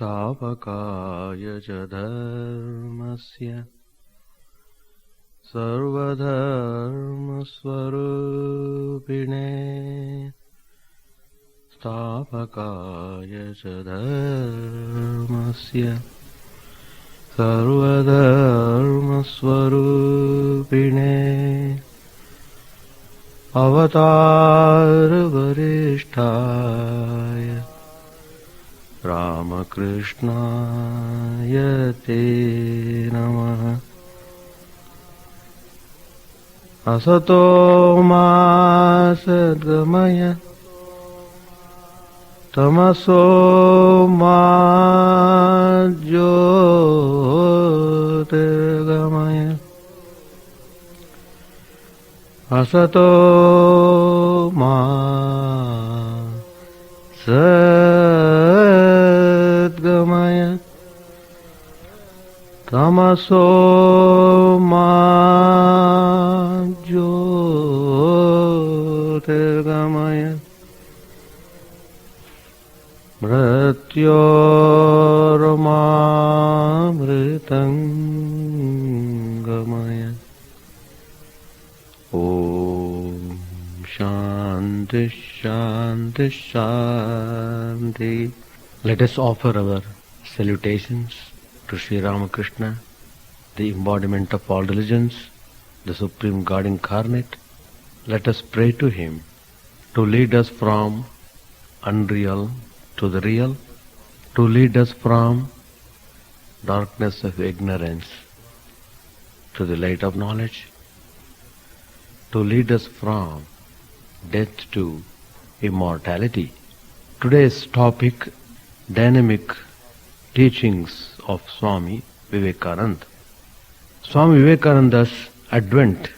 स्थापकाय च धर्मस्य सर्वधर्मस्वरूपिणे स्थापकाय च धर्मस्य सर्वधर्मस्वरूपिणे अवतारवरिष्ठाय रामकृष्णाय ते नमः। असतो मा सद्गमय तमसो मा ज्योतिर्गमय असतो मा सद्गमय तमसो मा ज्योतिर्गमय मृत्योर्मामृतं गमय। Om Shanti Shanti Shanti. Let us offer our salutations to Sri Ramakrishna, the embodiment of all religions, the Supreme God incarnate. Let us pray to Him to lead us from unreal to the real, to lead us from darkness of ignorance to the light of knowledge, to lead us from death to immortality. Today's topic, dynamic teachings of Swami Vivekananda. Swami Vivekananda's advent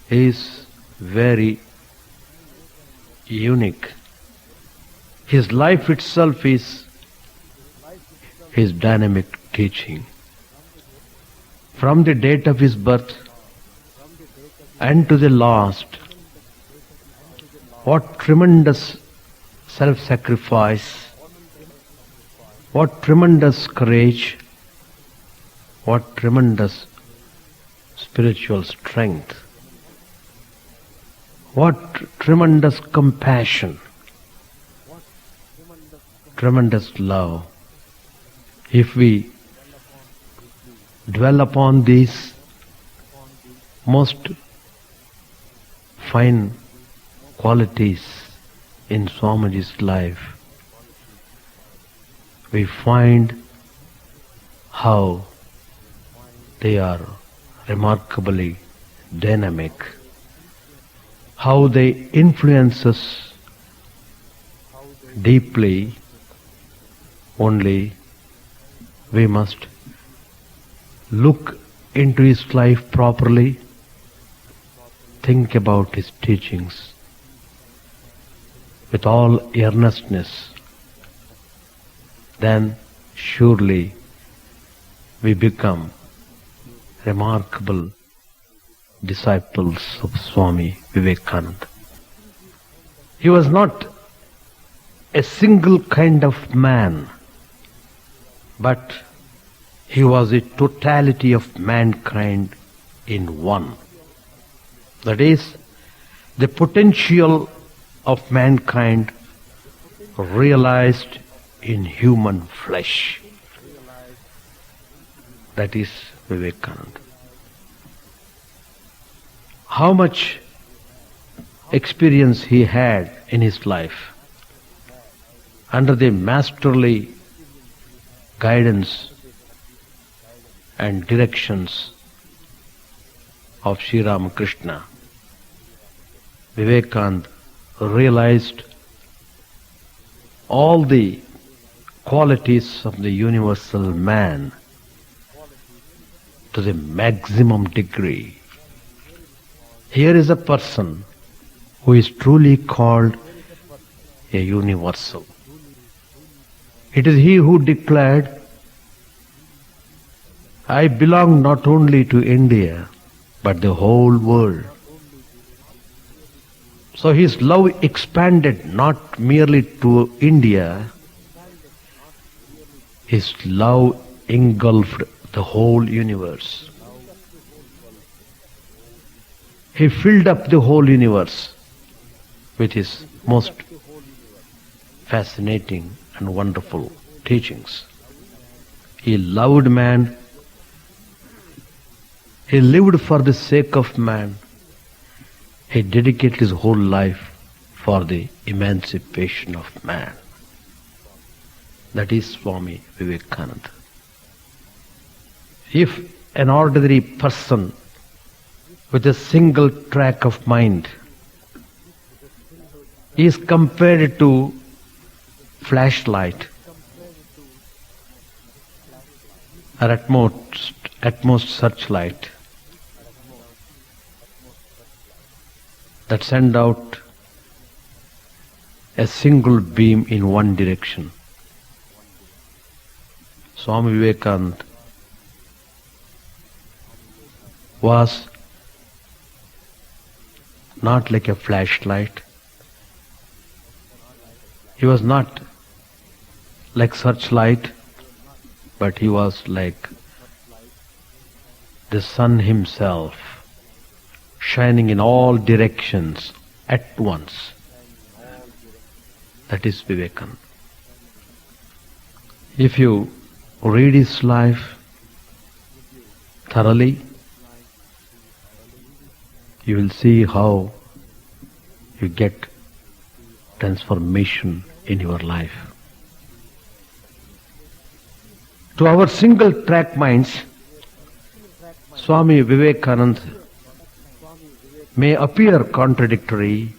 is very unique. His life itself is his dynamic teaching. From the date of his birth and to the last, what tremendous self-sacrifice, what tremendous courage, what tremendous spiritual strength, what tremendous compassion, tremendous love. If we dwell upon these most fine qualities in Swamiji's life, we find how they are remarkably dynamic, how they influence us deeply. Only we must look into his life properly, think about his teachings with all earnestness. Then surely we become remarkable disciples of Swami Vivekananda. He was not a single kind of man, but he was a totality of mankind in one. That is, the potential of mankind realized in human flesh. That is Vivekananda. How much experience he had in his life under the masterly guidance and directions of Sri Ramakrishna. Vivekananda realized all the qualities of the universal man to the maximum degree. Here is a person who is truly called a universal. It is he who declared, I belong not only to India, but the whole world. So his love expanded not merely to India, His love engulfed the whole universe. He filled up the whole universe with his most fascinating and wonderful teachings. He loved man. He lived for the sake of man. He dedicated his whole life for the emancipation of man. That is Swami Vivekananda. If an ordinary person with a single track of mind is compared to flashlight or at most searchlight that send out a single beam in one direction, Swami Vivekananda was not like a flashlight. He was not like searchlight, but he was like the sun himself, shining in all directions at once. That is Vivekananda. If you read his life thoroughly, you will see how you get transformation in your life. To our single track minds, Swami Vivekananda may appear contradictory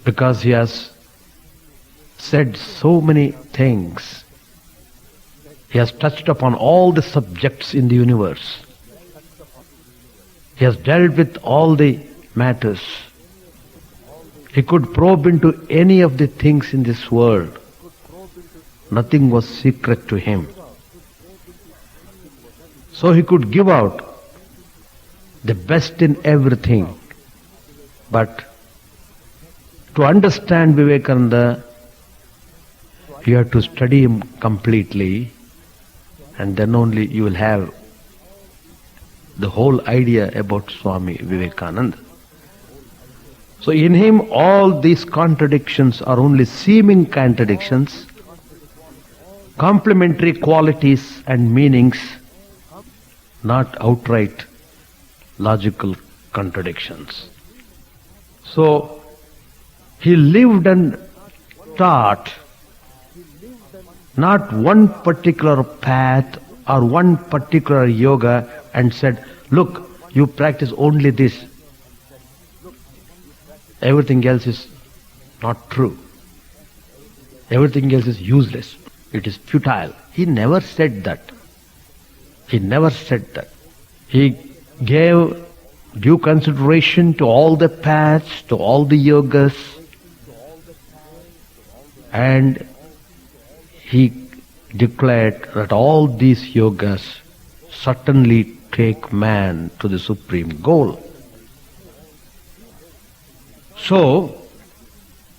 because he has said so many things. He has touched upon all the subjects in the universe. He has dealt with all the matters. He could probe into any of the things in this world. Nothing was secret to him. So he could give out the best in everything. But to understand Vivekananda, you have to study him completely, and then only you will have the whole idea about Swami Vivekananda. So in him all these contradictions are only seeming contradictions, complementary qualities and meanings, not outright logical contradictions. So he lived and taught not one particular path or one particular yoga and said, look, you practice only this. Everything else is not true. Everything else is useless. It is futile. He never said that. He never said that. He gave due consideration to all the paths, to all the yogas, and he declared that all these yogas certainly take man to the supreme goal. So,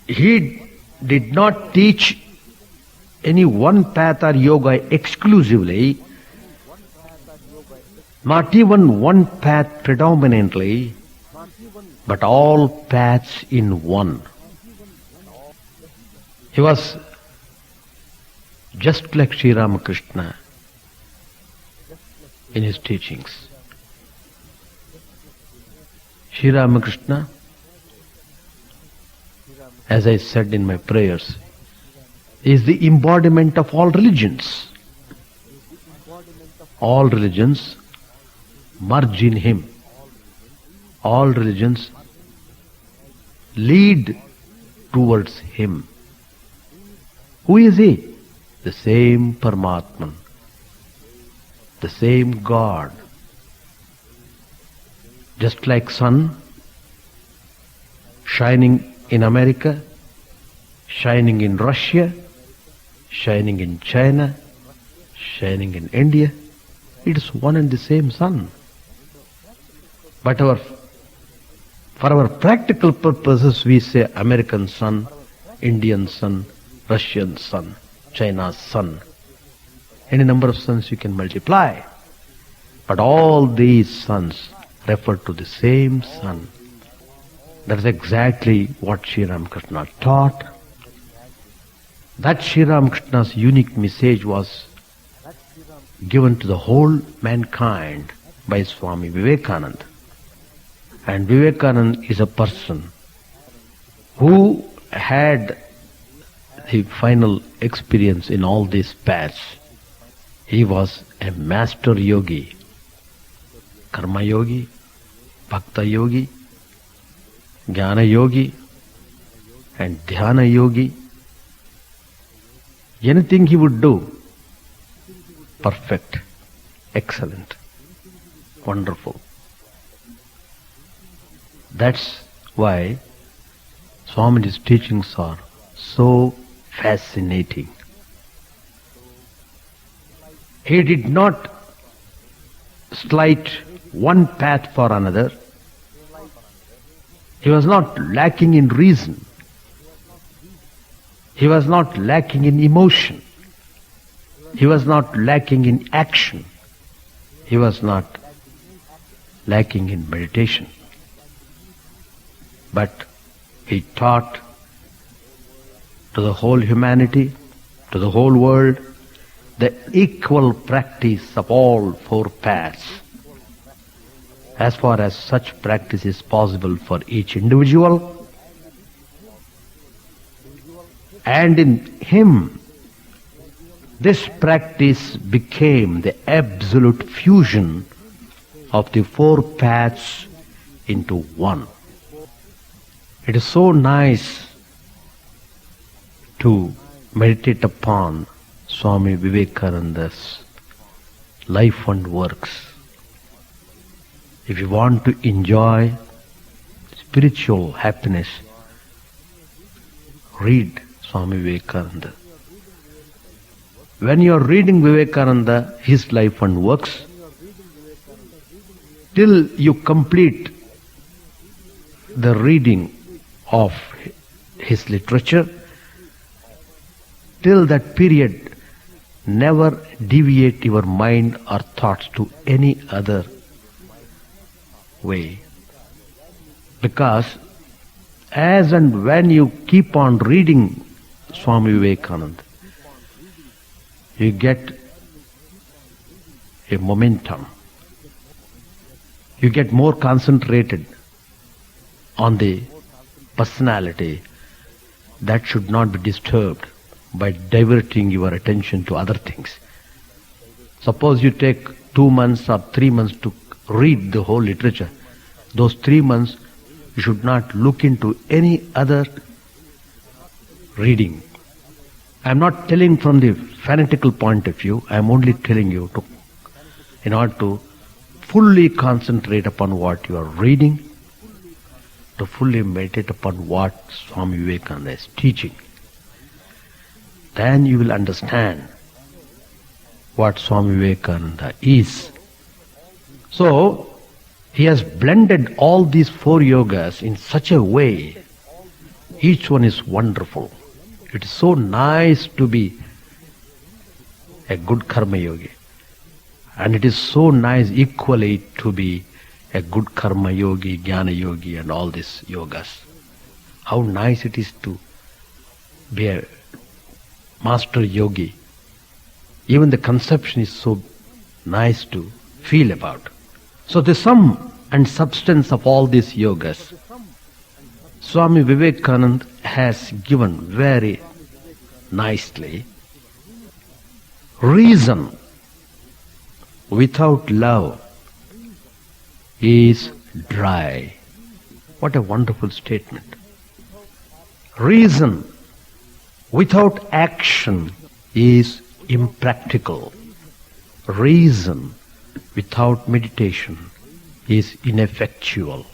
he did not teach any one path or yoga exclusively, not even one path predominantly, but all paths in one. He was just like Sri Ramakrishna in his teachings. Sri Ramakrishna, as I said in my prayers, is the embodiment of all religions. All religions merge in him. All religions lead towards him. Who is he? The same Paramatman, the same God. Just like sun shining in America, shining in Russia, shining in China, shining in India, it is one and the same sun. But for our practical purposes we say American sun, Indian sun, Russian sun. China's sun. Any number of suns you can multiply. But all these suns refer to the same sun. That is exactly what Sri Ramakrishna taught. That Sri Ramakrishna's unique message was given to the whole mankind by Swami Vivekananda. And Vivekananda is a person who had the final experience in all these paths. He was a master yogi, karma yogi, bhakta yogi, jnana yogi, and dhyana yogi. Anything he would do, perfect, excellent, wonderful. That's why Swamiji's teachings are so fascinating. He did not slight one path for another. He was not lacking in reason. He was not lacking in emotion. He was not lacking in action. He was not lacking in meditation. But he taught to the whole humanity, to the whole world, the equal practice of all four paths, as far as such practice is possible for each individual. And in him, this practice became the absolute fusion of the four paths into one. It is so nice to meditate upon Swami Vivekananda's life and works. If you want to enjoy spiritual happiness, read Swami Vivekananda. When you are reading Vivekananda, his life and works, till you complete the reading of his literature, till that period, never deviate your mind or thoughts to any other way. Because as and when you keep on reading Swami Vivekananda, you get a momentum. You get more concentrated on the personality that should not be disturbed by diverting your attention to other things. Suppose you take 2 months or 3 months to read the whole literature. Those 3 months you should not look into any other reading. I am not telling from the fanatical point of view. I am only telling you to, in order to fully concentrate upon what you are reading, to fully meditate upon what Swami Vivekananda is teaching. Then you will understand what Swami Vivekananda is. So, he has blended all these four yogas in such a way. Each one is wonderful. It is so nice to be a good karma yogi. And it is so nice equally to be a good karma yogi, jnana yogi and all these yogas. How nice it is to be a master yogi. Even the conception is so nice to feel about. So the sum and substance of all these yogas, Swami Vivekananda has given very nicely. Reason without love is dry. What a wonderful statement. Reason without action is impractical. Reason without meditation is ineffectual.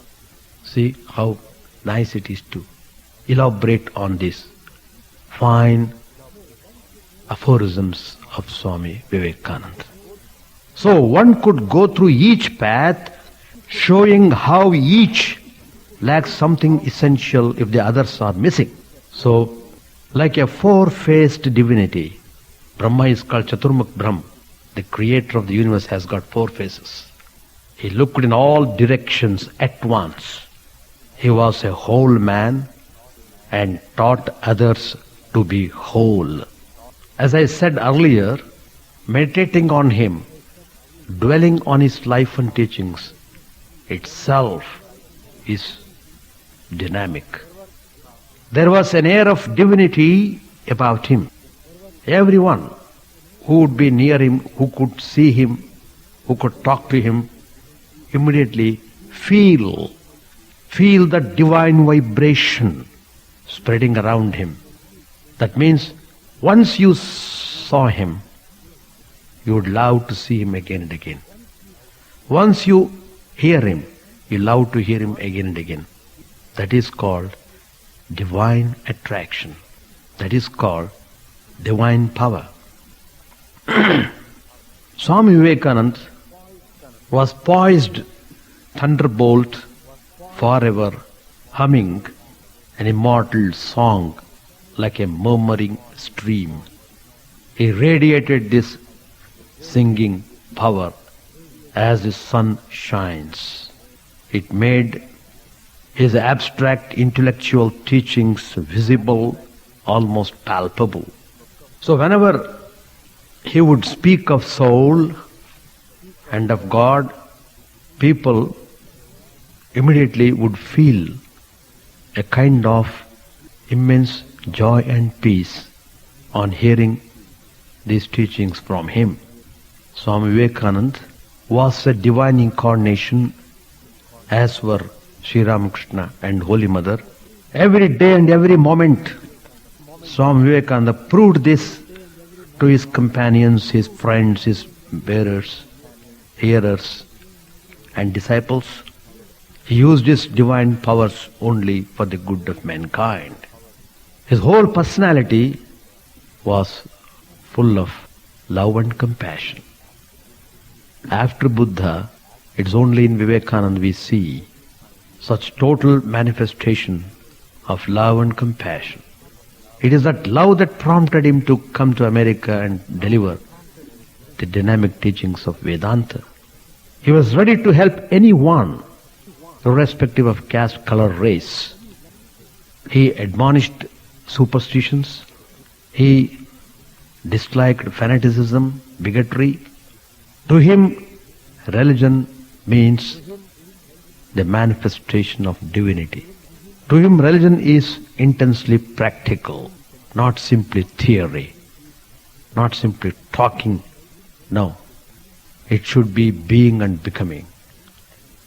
See how nice it is to elaborate on these fine aphorisms of Swami Vivekananda. So one could go through each path showing how each lacks something essential if the others are missing. So, like a four-faced divinity, Brahma is called Chaturmukh Brahm. The creator of the universe has got 4 faces. He looked in all directions at once. He was a whole man and taught others to be whole. As I said earlier, meditating on him, dwelling on his life and teachings itself is dynamic. There was an air of divinity about him. Everyone who would be near him, who could see him, who could talk to him, immediately feel the divine vibration spreading around him. That means once you saw him, you would love to see him again and again. Once you hear him, you love to hear him again and again. That is called divine attraction. That is called divine power. Swami Vivekananda was poised thunderbolt forever, humming an immortal song like a murmuring stream. He radiated this singing power as the sun shines. It made his abstract intellectual teachings visible, almost palpable. So whenever he would speak of soul and of God, people immediately would feel a kind of immense joy and peace on hearing these teachings from him. Swami Vivekananda was a divine incarnation, as were Sri Ramakrishna and Holy Mother. Every day and every moment, Swami Vivekananda proved this to his companions, his friends, his bearers, hearers and disciples. He used his divine powers only for the good of mankind. His whole personality was full of love and compassion. After Buddha, it's only in Vivekananda we see such total manifestation of love and compassion. It is that love that prompted him to come to America and deliver the dynamic teachings of Vedanta. He was ready to help anyone, irrespective of caste, color, race. He admonished superstitions. He disliked fanaticism, bigotry. To him, religion means the manifestation of divinity. To him, religion is intensely practical, not simply theory, not simply talking. No, it should be being and becoming.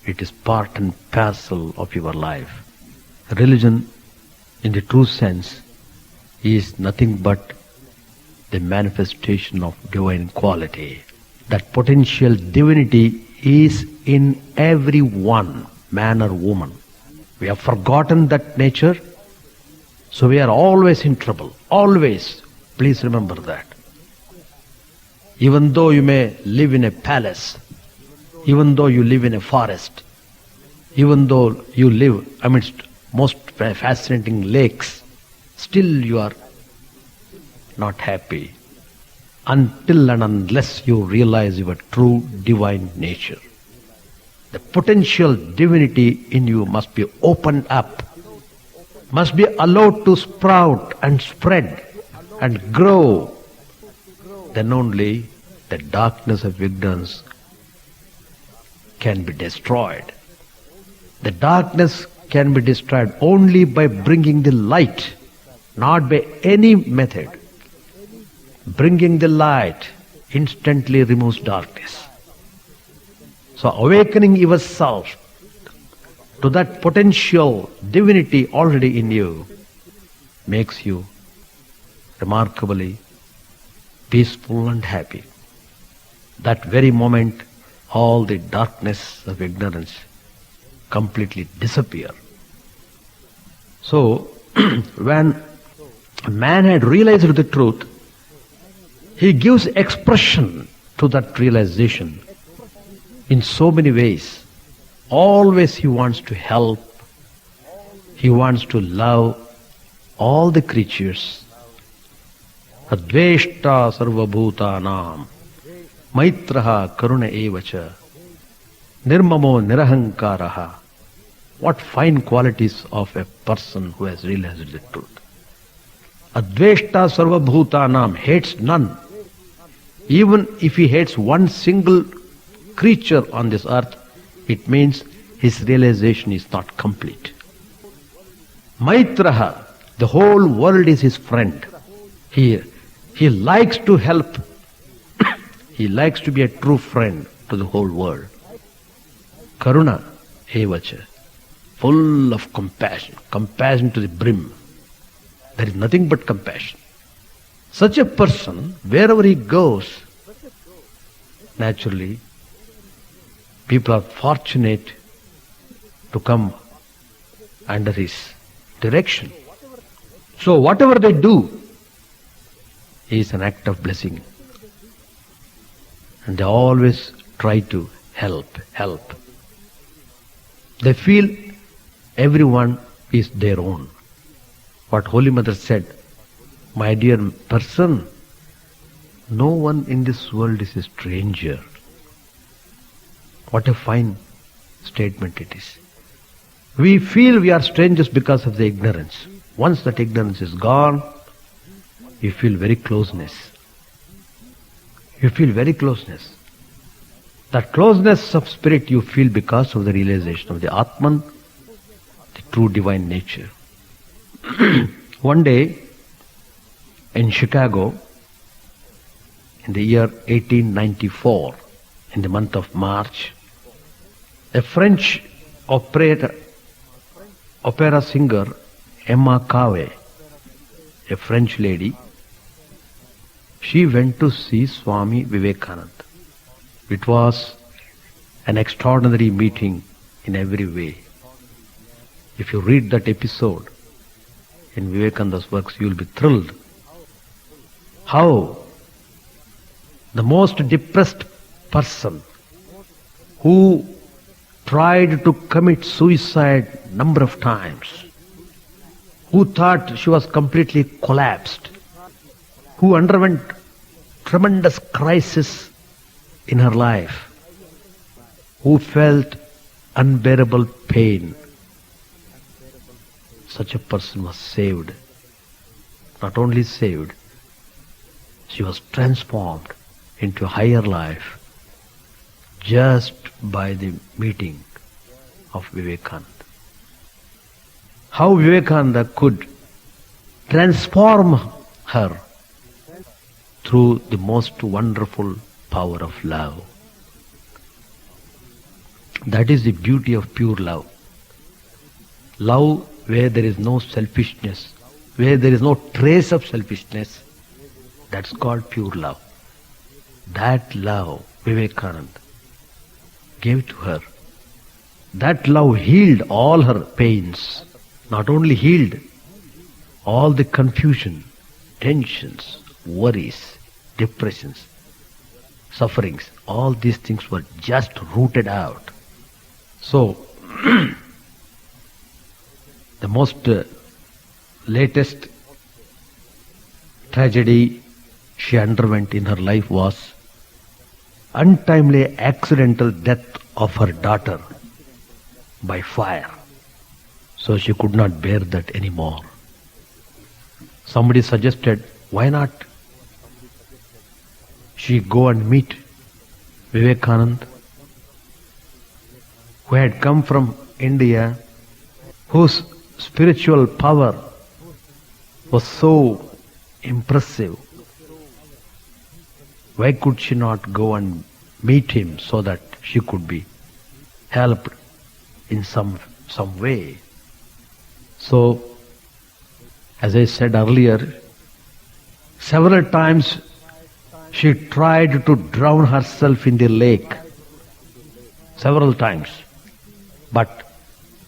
It is part and parcel of your life. Religion, in the true sense, is nothing but the manifestation of divine quality. That potential divinity is in everyone, man or woman. We have forgotten that nature, so we are always in trouble. Always. Please remember that. Even though you may live in a palace, even though you live in a forest, even though you live amidst most fascinating lakes, still you are not happy until and unless you realize your true divine nature. The potential divinity in you must be opened up, must be allowed to sprout and spread and grow. Then only the darkness of ignorance can be destroyed. The darkness can be destroyed only by bringing the light, not by any method. Bringing the light instantly removes darkness. So awakening yourself to that potential divinity already in you makes you remarkably peaceful and happy. That very moment, all the darkness of ignorance completely disappear. So, when man had realized the truth, he gives expression to that realization in so many ways. Always he wants to help, he wants to love all the creatures, Adveshta sarvabhutanam maitraha karuna evacha nirmamo nirahankaraha. What fine qualities of a person who has realized the truth. Adveshta sarvabhutanam, hates none. Even if he hates one single creature on this earth, it means his realization is not complete. Maitraha, the whole world is his friend. He likes to help. He likes to be a true friend to the whole world. Karuna evacha, full of compassion, compassion to the brim. There is nothing but compassion. Such a person, wherever he goes, naturally, people are fortunate to come under his direction. So whatever they do is an act of blessing. And they always try to help. They feel everyone is their own. What Holy Mother said, my dear person, no one in this world is a stranger. What a fine statement it is. We feel we are strangers because of the ignorance. Once that ignorance is gone, you feel very closeness. You feel very closeness. That closeness of spirit you feel because of the realization of the Atman, the true divine nature. One day, in Chicago, in the year 1894, in the month of March, a French opera singer, Emma Cave, a French lady, she went to see Swami Vivekananda. It was an extraordinary meeting in every way. If you read that episode in Vivekananda's works, you will be thrilled. How the most depressed person who tried to commit suicide number of times, who thought she was completely collapsed, who underwent tremendous crisis in her life, who felt unbearable pain, such a person was saved. Not only saved, she was transformed into a higher life just by the meeting of Vivekananda. How Vivekananda could transform her through the most wonderful power of love. That is the beauty of pure love. Love where there is no selfishness, where there is no trace of selfishness, that's called pure love. That love Vivekananda gave to her. That love healed all her pains. Not only healed, all the confusion, tensions, worries, depressions, sufferings, all these things were just rooted out. So, the most latest tragedy she underwent in her life was untimely accidental death of her daughter by fire. So she could not bear that anymore. Somebody suggested, why not she go and meet Vivekananda, who had come from India, whose spiritual power was so impressive. Why could she not go and meet him so that she could be helped in some way? So, as I said earlier, several times she tried to drown herself in the lake. Several times. But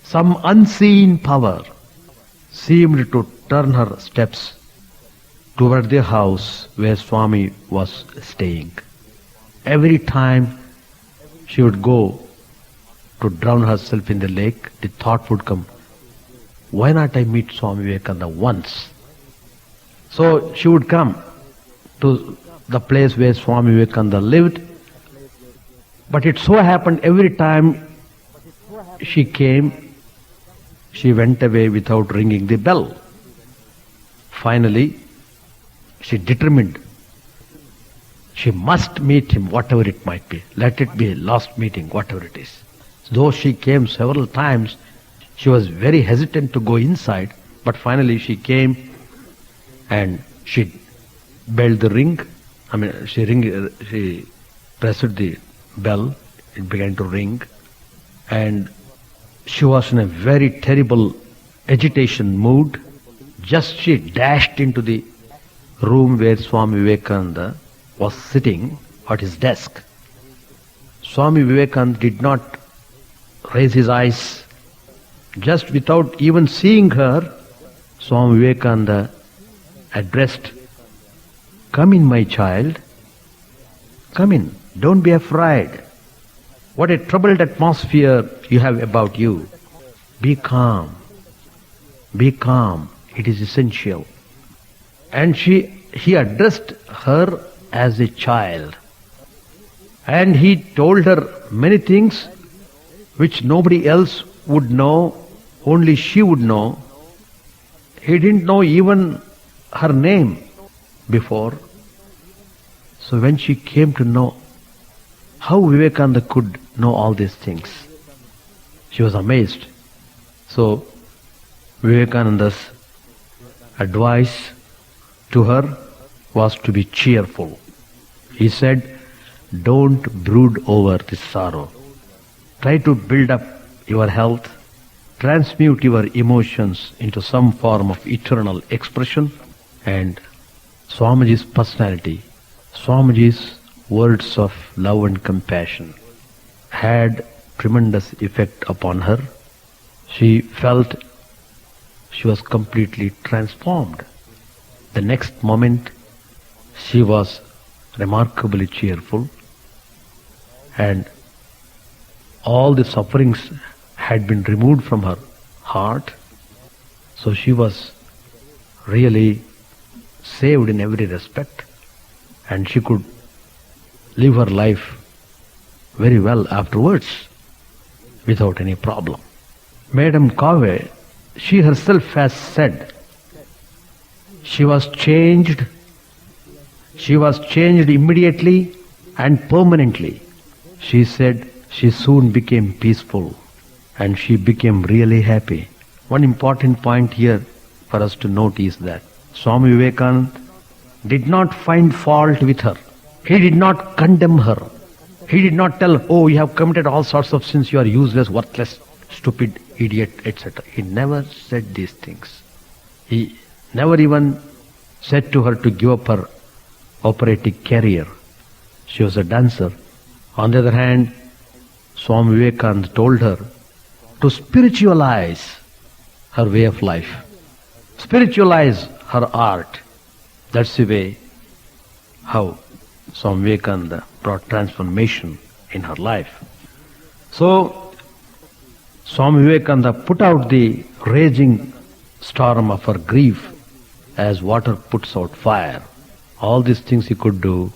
some unseen power seemed to turn her steps toward the house where Swami was staying. Every time she would go to drown herself in the lake, the thought would come, why not I meet Swami Vivekananda once? So she would come to the place where Swami Vivekananda lived. But it so happened every time she came, she went away without ringing the bell. Finally, she determined she must meet him, whatever it might be. Let it be a last meeting, whatever it is. Though she came several times, she was very hesitant to go inside, but finally she came and she belled the ring. She pressed the bell, it began to ring, and she was in a very terrible agitation mood. Just she dashed into the room where Swami Vivekananda was sitting at his desk. Swami Vivekananda did not raise his eyes. Just without even seeing her, Swami Vivekananda addressed, "Come in, my child. Come in. Don't be afraid. What a troubled atmosphere you have about you. Be calm. Be calm. It is essential." And he addressed her as a child. And he told her many things which nobody else would know, only she would know. He didn't know even her name before. So when she came to know how Vivekananda could know all these things, she was amazed. So Vivekananda's advice to her was to be cheerful. He said, "Don't brood over this sorrow. Try to build up your health, transmute your emotions into some form of eternal expression." And Swamiji's personality, Swamiji's words of love and compassion had tremendous effect upon her. She felt she was completely transformed. The next moment, she was remarkably cheerful, and all the sufferings had been removed from her heart. So she was really saved in every respect, and she could live her life very well afterwards without any problem. Madam Cave, she herself has said, she was changed immediately and permanently. She said she soon became peaceful and she became really happy. One important point here for us to note is that Swami Vivekananda did not find fault with her. He did not condemn her. He did not tell, "Oh, you have committed all sorts of sins, you are useless, worthless, stupid, idiot, etc." He never said these things. He never even said to her to give up her operatic career. She was a dancer. On the other hand, Swami Vivekananda told her to spiritualize her way of life, spiritualize her art. That's the way how Swami Vivekananda brought transformation in her life. So, Swami Vivekananda put out the raging storm of her grief as water puts out fire. All these things he could do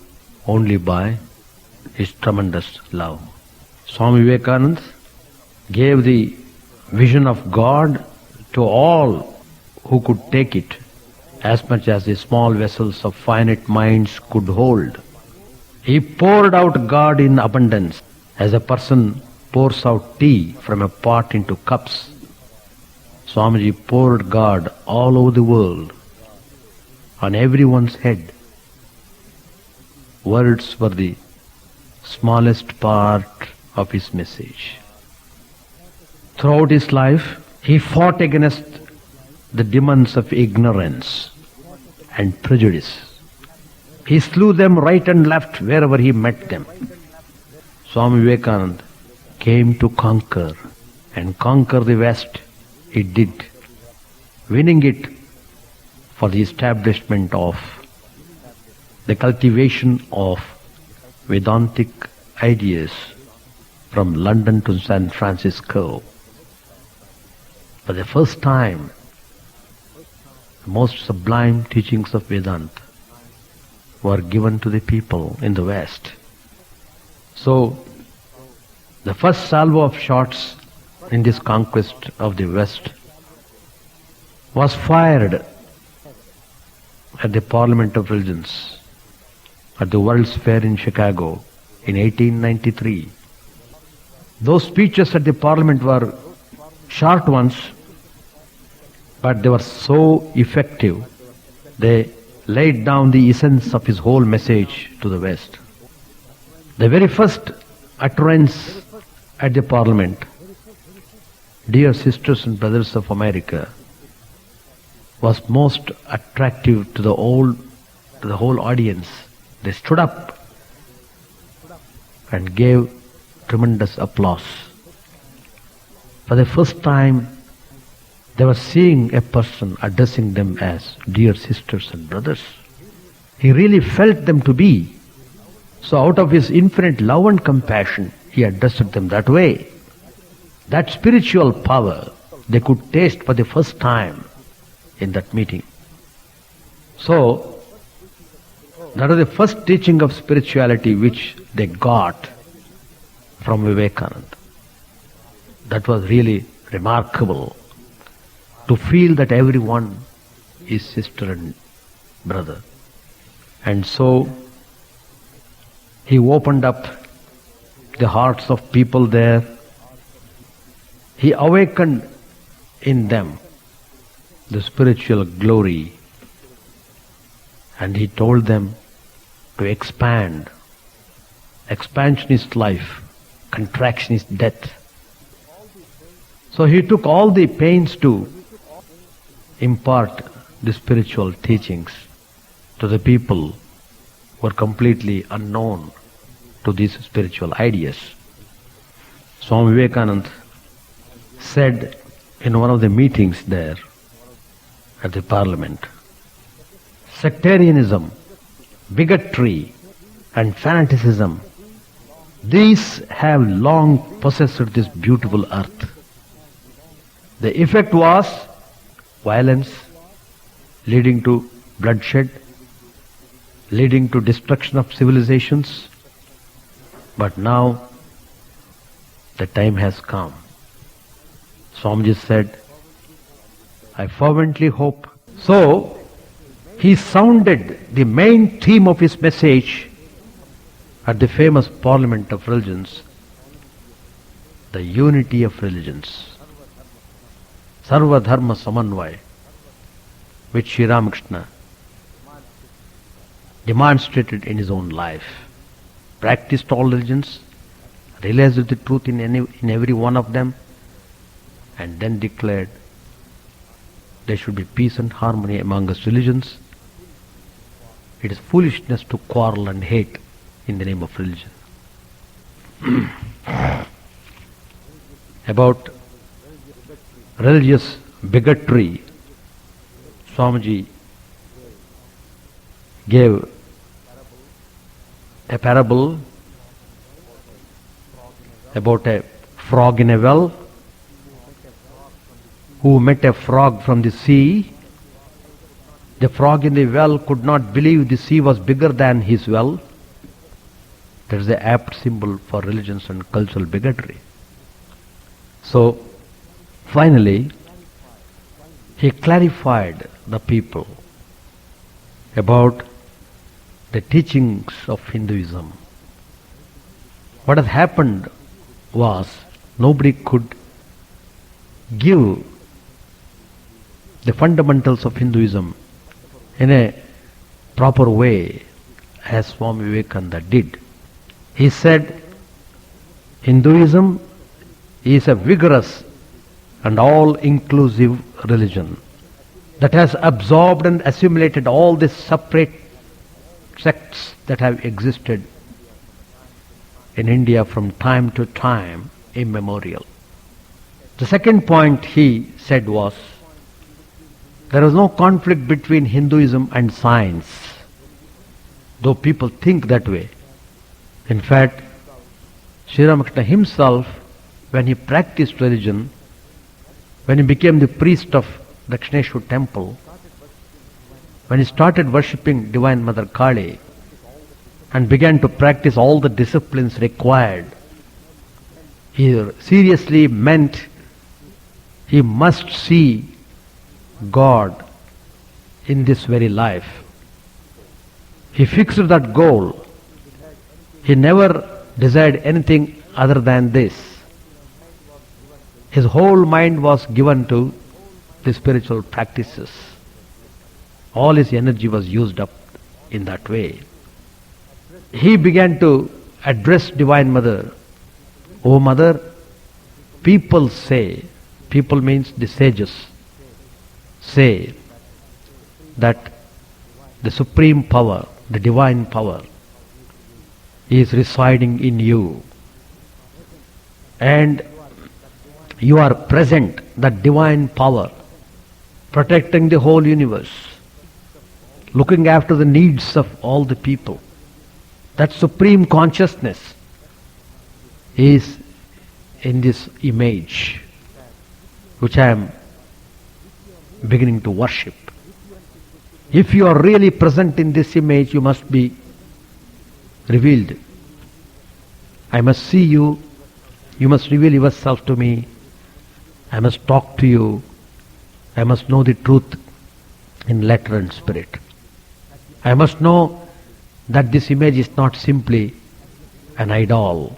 only by his tremendous love. Swami Vivekananda gave the vision of God to all who could take it, as much as the small vessels of finite minds could hold. He poured out God in abundance, as a person pours out tea from a pot into cups. Swamiji poured God all over the world, on everyone's head. Words were the smallest part of his message. Throughout his life, he fought against the demons of ignorance and prejudice. He slew them right and left wherever he met them. Swami Vivekananda came to conquer, and conquer the West he did, winning it for the establishment of the cultivation of Vedantic ideas from London to San Francisco. For the first time, the most sublime teachings of Vedanta were given to the people in the West. So, the first salvo of shots in this conquest of the West was fired at the Parliament of Religions at the World's Fair in Chicago in 1893. Those speeches at the Parliament were short ones, but they were so effective. They laid down the essence of his whole message to the West. The very first utterance at the Parliament, "Dear sisters and brothers of America," was most attractive to the whole audience. They stood up and gave tremendous applause. For the first time, they were seeing a person addressing them as dear sisters and brothers. He really felt them to be. So out of his infinite love and compassion, he addressed them that way. That spiritual power they could taste for the first time in that meeting. So, that was the first teaching of spirituality which they got from Vivekananda. That was really remarkable, to feel that everyone is sister and brother. And so, he opened up the hearts of people there. He awakened in them the spiritual glory, and he told them to expand. Expansion is life, contraction is death. So he took all the pains to impart the spiritual teachings to the people who were completely unknown to these spiritual ideas. Swami Vivekananda said in one of the meetings there at the Parliament, sectarianism, bigotry and fanaticism, these have long possessed this beautiful earth. The effect was violence, leading to bloodshed, leading to destruction of civilizations. But now the time has come. Swamiji said, I fervently hope. So, he sounded the main theme of his message at the famous Parliament of Religions, the unity of religions, Sarva Dharma Samanvaya, which Sri Ramakrishna demonstrated in his own life, practiced all religions, realized the truth in every one of them, and then declared there should be peace and harmony among us religions. It is foolishness to quarrel and hate in the name of religion. About religious bigotry, Swamiji gave a parable about a frog in a well who met a frog from the sea. The frog in the well could not believe the sea was bigger than his well. That is the apt symbol for religions and cultural bigotry. So, finally, he clarified the people about the teachings of Hinduism. What had happened was nobody could give the fundamentals of Hinduism in a proper way as Swami Vivekananda did. He said, Hinduism is a vigorous and all-inclusive religion that has absorbed and assimilated all the separate sects that have existed in India from time to time immemorial. The second point he said was, there is no conflict between Hinduism and science, though people think that way. In fact, Sri Ramakrishna himself, when he practiced religion, when he became the priest of Dakshineshwar temple, when he started worshipping Divine Mother Kali, and began to practice all the disciplines required. He seriously meant he must see God in this very life. He fixed that goal. He never desired anything other than this. His whole mind was given to the spiritual practices. All his energy was used up in that way. He began to address Divine Mother. "O Mother, people say," people means the sages, say that the supreme power, the divine power, is residing in you. And you are present, that divine power, protecting the whole universe, looking after the needs of all the people. That supreme consciousness is in this image which I am beginning to worship. If you are really present in this image, you must be revealed. I must see you. You must reveal yourself to me. I must talk to you. I must know the truth in letter and spirit. I must know that this image is not simply an idol.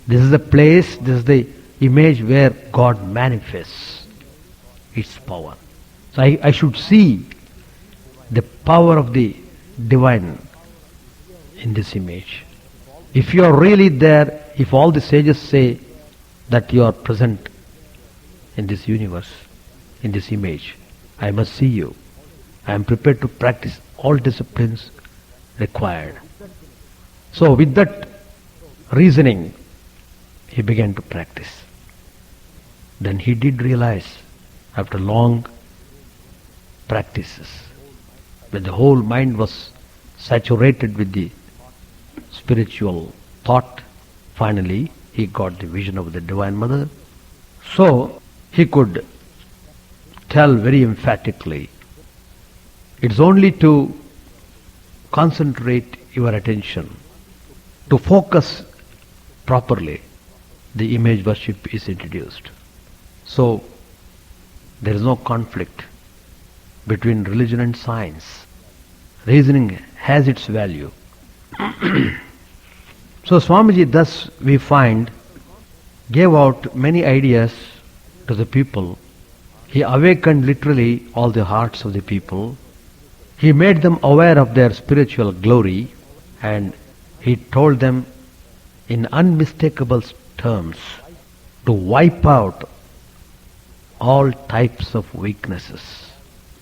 This is the place, this is the image where God manifests its power. So I should see the power of the divine in this image. If you are really there, if all the sages say that you are present in this universe, in this image, I must see you. I am prepared to practice all disciplines required. So with that reasoning, he began to practice. Then he did realize, after long practices, when the whole mind was saturated with the spiritual thought, finally he got the vision of the Divine Mother. So he could tell very emphatically, it's only to concentrate your attention, to focus properly, the image worship is introduced. So there is no conflict between religion and science. Reasoning has its value. So Swamiji, thus we find, gave out many ideas to the people. He awakened literally all the hearts of the people. He made them aware of their spiritual glory, and he told them in unmistakable terms to wipe out all types of weaknesses.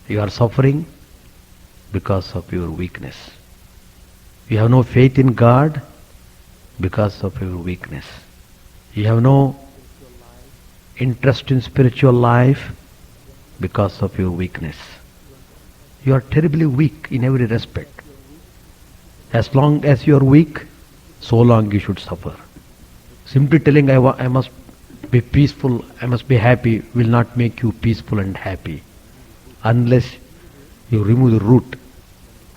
You are suffering because of your weakness. You have no faith in God because of your weakness. You have no interest in spiritual life because of your weakness. You are terribly weak in every respect. As long as you are weak, so long you should suffer. Simply telling I must be peaceful, I must be happy, will not make you peaceful and happy unless you remove the root.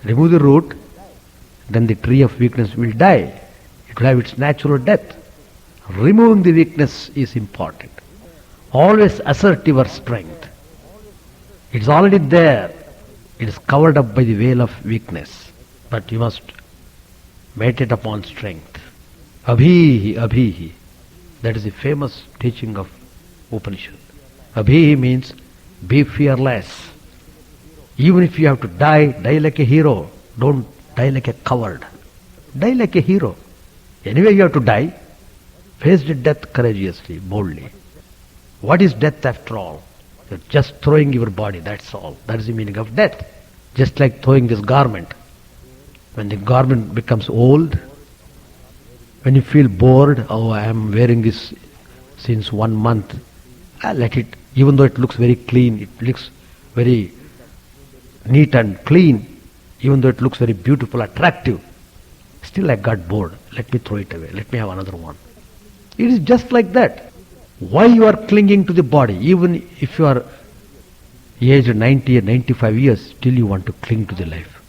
Remove the root, then the tree of weakness will die. It will have its natural death. Removing the weakness is important. Always assert your strength. It's already there. It is covered up by the veil of weakness. But you must meditate upon strength. Abhihi, abhihi. That is the famous teaching of Upanishad. Abhihi means be fearless. Even if you have to die, die like a hero. Don't die like a coward. Die like a hero. Anyway you have to die. Face the death courageously, boldly. What is death after all? You're just throwing your body, that's all. That is the meaning of death. Just like throwing this garment. When the garment becomes old, when you feel bored, oh, I am wearing this since 1 month, let it, even though it looks very clean, it looks very neat and clean, even though it looks very beautiful, attractive, still I got bored, let me throw it away, let me have another one. It is just like that. Why you are clinging to the body, even if you are aged 90 or 95 years, still you want to cling to the life.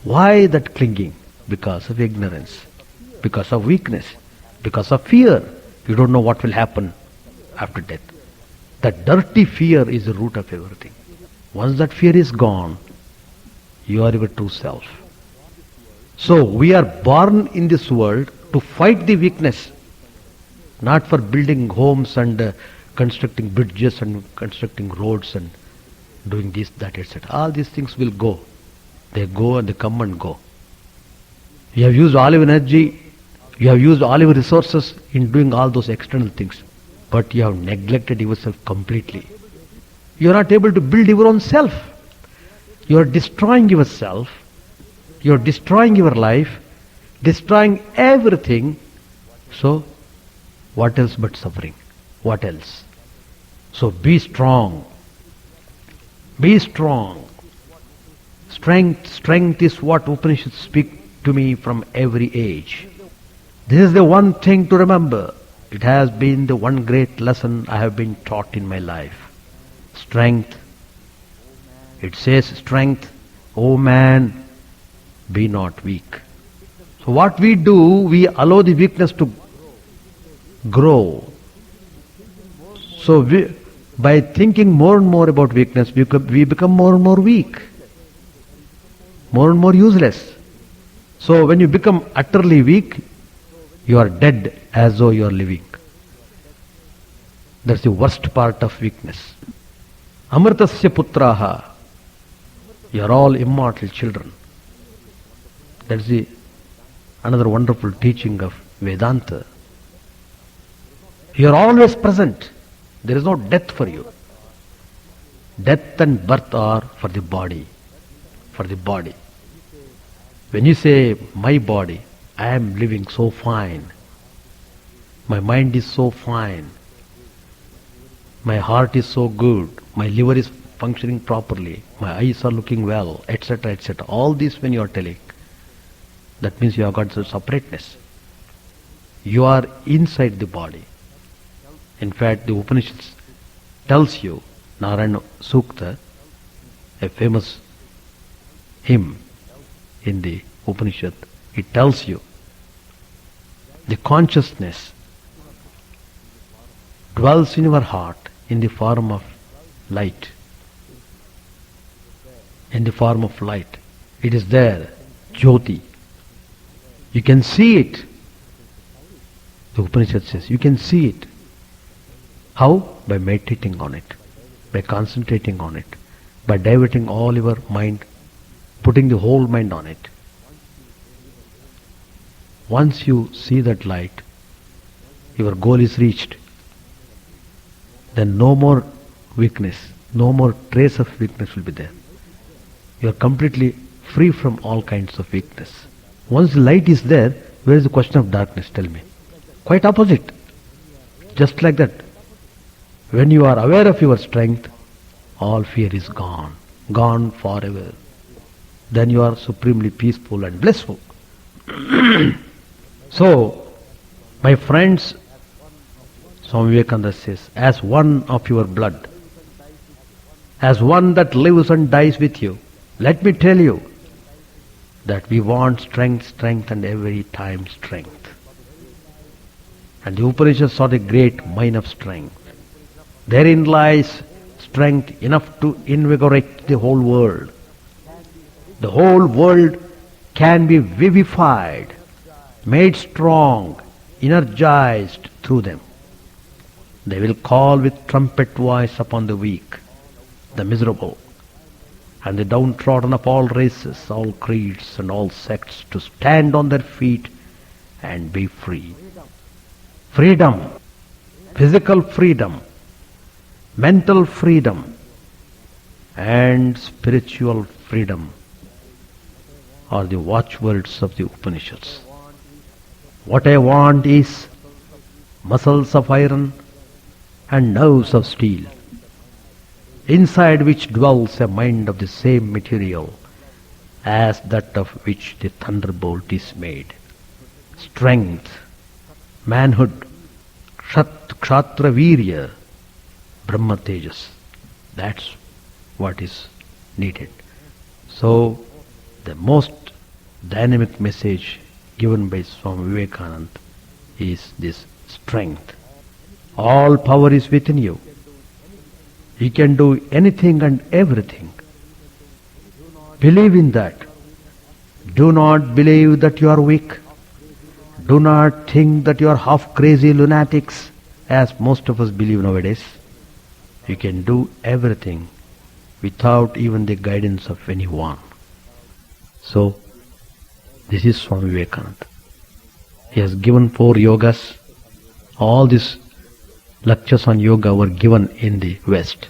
Why that clinging? Because of ignorance, because of weakness, because of fear. You don't know what will happen after death. That dirty fear is the root of everything. Once that fear is gone, you are your true self. So we are born in this world to fight the weakness, not for building homes and constructing bridges and constructing roads and doing this, that, etc. All these things will go. They go and they come and go. You have used all your energy, you have used all your resources in doing all those external things, but you have neglected yourself completely. You are not able to build your own self. You are destroying yourself, you are destroying your life, destroying everything. So, what else but suffering? What else? So be strong. Be strong. Strength is what Upanishads speak to me from every age. This is the one thing to remember. It has been the one great lesson I have been taught in my life. Strength. It says strength, O man, be not weak. So what we do, we allow the weakness to grow. So by thinking more and more about weakness, we become more and more weak, more and more useless. So when you become utterly weak, you are dead as though you are living. That's the worst part of weakness. Amritasya putraha. You are all immortal children. That's another wonderful teaching of Vedanta. You are always present. There is no death for you. Death and birth are for the body. For the body. When you say, my body, I am living so fine. My mind is so fine. My heart is so good. My liver is functioning properly. My eyes are looking well, etc., etc. All this when you are telling, that means you have got the separateness. You are inside the body. In fact, the Upanishads tells you, Narayana Sukta, a famous hymn in the Upanishad, it tells you the consciousness dwells in your heart in the form of light. In the form of light. It is there, Jyoti. You can see it. The Upanishad says, you can see it. How? By meditating on it, by concentrating on it, by diverting all your mind, putting the whole mind on it. Once you see that light, your goal is reached. Then no more weakness, no more trace of weakness will be there. You are completely free from all kinds of weakness. Once the light is there, where is the question of darkness? Tell me. Quite opposite. Just like that. When you are aware of your strength, all fear is gone. Gone forever. Then you are supremely peaceful and blissful. So, my friends, Swami Vivekananda says, as one of your blood, as one that lives and dies with you, let me tell you that we want strength and every time strength. And the Upanishads are the great mine of strength. Therein lies strength enough to invigorate the whole world. The whole world can be vivified, made strong, energized through them. They will call with trumpet voice upon the weak, the miserable, and the downtrodden of all races, all creeds and all sects to stand on their feet and be free. Freedom, physical freedom, mental freedom and spiritual freedom are the watchwords of the Upanishads. What I want is muscles of iron and nerves of steel, inside which dwells a mind of the same material as that of which the thunderbolt is made. Strength, manhood, kshatra virya, Brahma Tejas. That's what is needed. So, the most dynamic message given by Swami Vivekananda is this strength. All power is within you. You can do anything and everything. Believe in that. Do not believe that you are weak. Do not think that you are half crazy lunatics, as most of us believe nowadays. You can do everything without even the guidance of anyone. So, this is Swami Vivekananda. He has given 4 yogas. All these lectures on yoga were given in the West.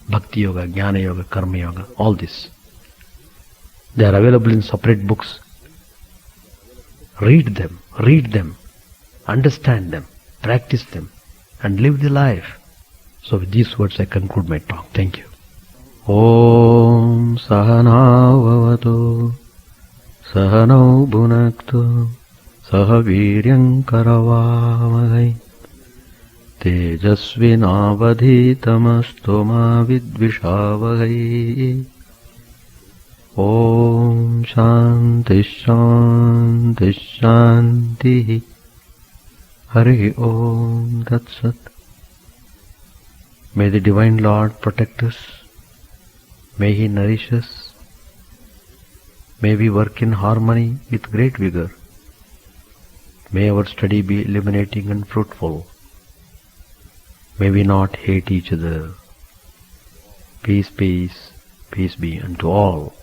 Bhakti Yoga, Jnana Yoga, Karma Yoga, all this. They are available in separate books. Read them, understand them, practice them, and live the life. So with these words I conclude my talk. Thank you. Om Sahana Vavatu Sahanau Bhunaktu Sahaviryam Karavavahai Tejasvinavadhitamastu ma vidvishavahai. Om Shanti Shanti Shanti. Hari Om Tat Sat. May the Divine Lord protect us. May He nourish us. May we work in harmony with great vigor. May our study be illuminating and fruitful. May we not hate each other. Peace, peace, peace be unto all.